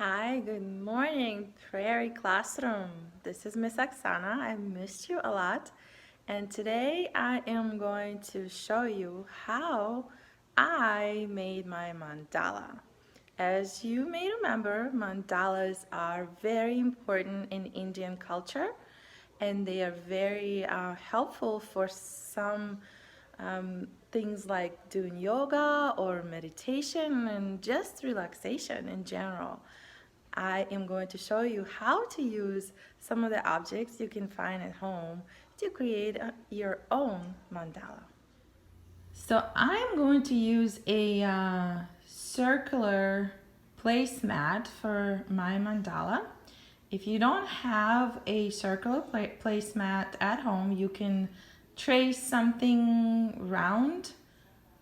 Hi, good morning, Prairie Classroom. This is Miss Oksana. I missed you a lot. And today I am going to show you how I made my mandala. As you may remember, mandalas are very important in Indian culture and they are very helpful for some things like doing yoga or meditation and just relaxation in general. I am going to show you how to use some of the objects you can find at home to create your own mandala. So I'm going to use a circular placemat for my mandala. If you don't have a circular placemat at home, you can trace something round,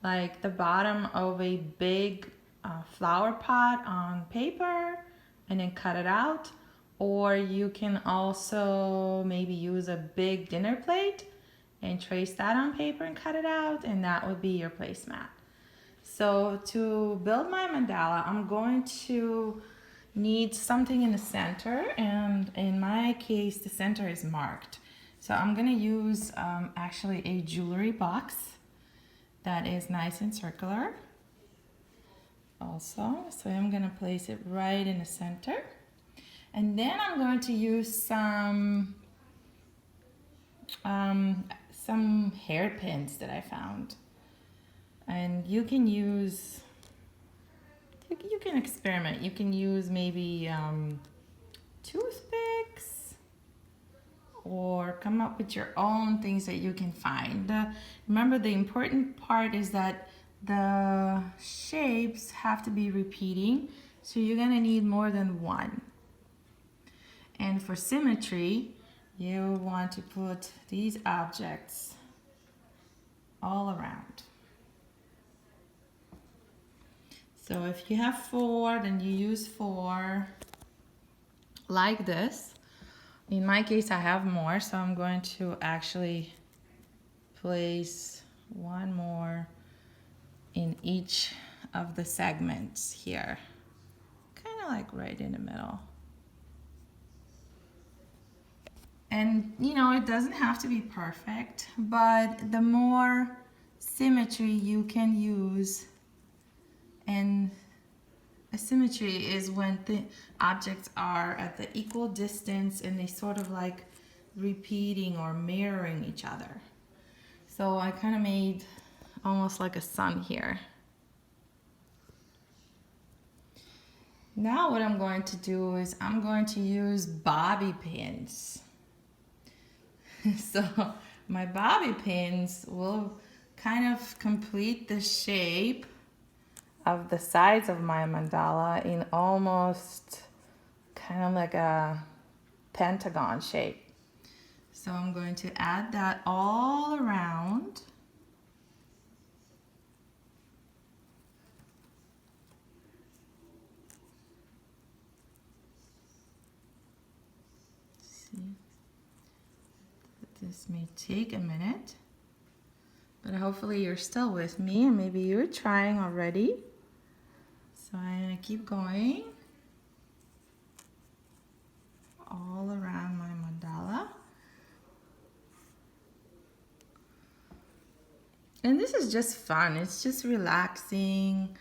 like the bottom of a big flower pot on paper and then cut it out. Or you can also maybe use a big dinner plate and trace that on paper and cut it out, and that would be your placemat. So to build my mandala, I'm going to need something in the center, and in my case, the center is marked. So I'm gonna use actually a jewelry box that is nice and circular also. So I'm gonna place it right in the center. And then I'm going to use some hairpins that I found. And you can use, you can experiment. You can use maybe toothpicks or come up with your own things that you can find. Remember, the important part is that the shapes have to be repeating, so you're gonna need more than one. And for symmetry, you want to put these objects all around. So if you have four, then you use four like this. In my case, I have more, so I'm going to actually place one more in each of the segments here. Kind of like right in the middle. And you know, it doesn't have to be perfect, but the more symmetry you can use, and asymmetry is when the objects are at the equal distance and they sort of like repeating or mirroring each other. So I kind of made almost like a sun here. Now what I'm going to do is I'm going to use bobby pins. So my bobby pins will kind of complete the shape of the sides of my mandala in almost kind of like a pentagon shape. So I'm going to add that all around. See, this may take a minute, but hopefully you're still with me and maybe you're trying already. So I'm gonna keep going all around my mandala. And this is just fun. It's just relaxing.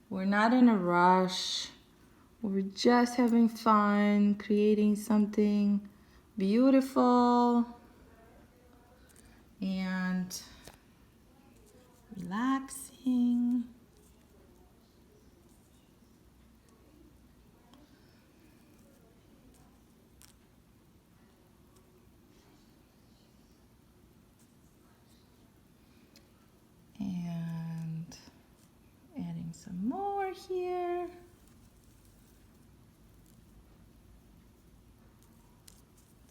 We're not in a rush. We're just having fun, creating something beautiful and relaxing. And adding some more here.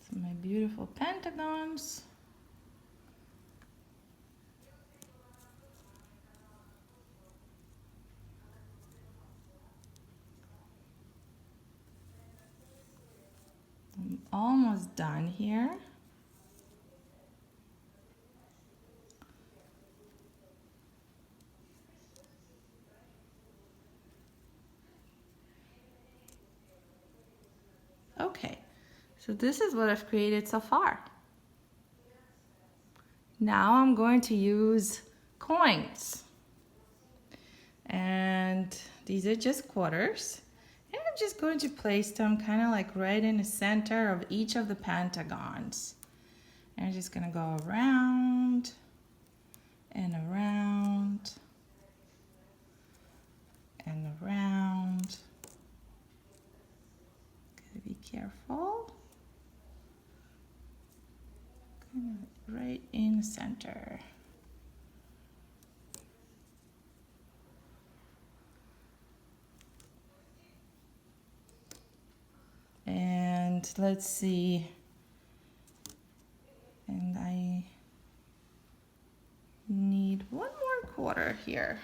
Some of my beautiful pentagons. I'm almost done here. So this is what I've created so far. Now I'm going to use coins. And these are just quarters. And I'm just going to place them kind of like right in the center of each of the pentagons. And I'm just going to go around and around and around. Gotta be careful. Kind of right in the center. And let's see. And I need one more quarter here.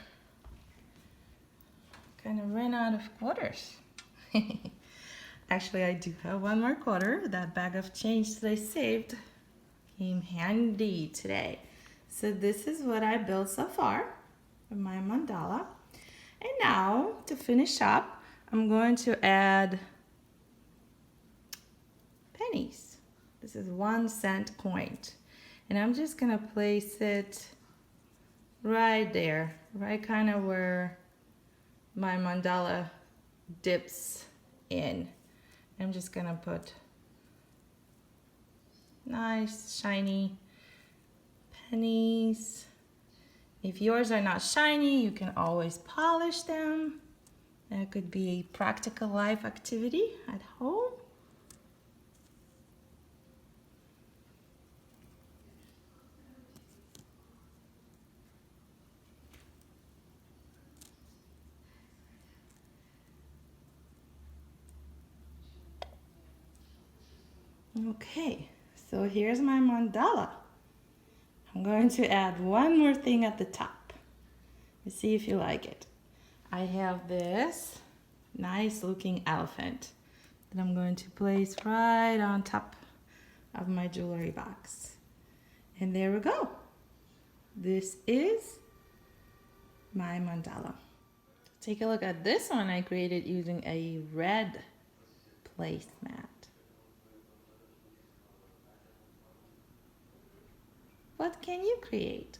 Kind of ran out of quarters. Actually, I do have one more quarter. That bag of change that I saved came handy today. So this is what I built so far for my mandala. And now to finish up, I'm going to add pennies. This is 1 cent coin. And I'm just gonna place it right there, right kind of where my mandala dips in. I'm just gonna put nice shiny pennies. If yours are not shiny, you can always polish them. That could be a practical life activity at home. Okay, so here's my mandala. I'm going to add one more thing at the top. Let's see if you like it. I have this nice looking elephant that I'm going to place right on top of my jewelry box. And there we go. This is my mandala. Take a look at this one I created using a red placemat. What can you create?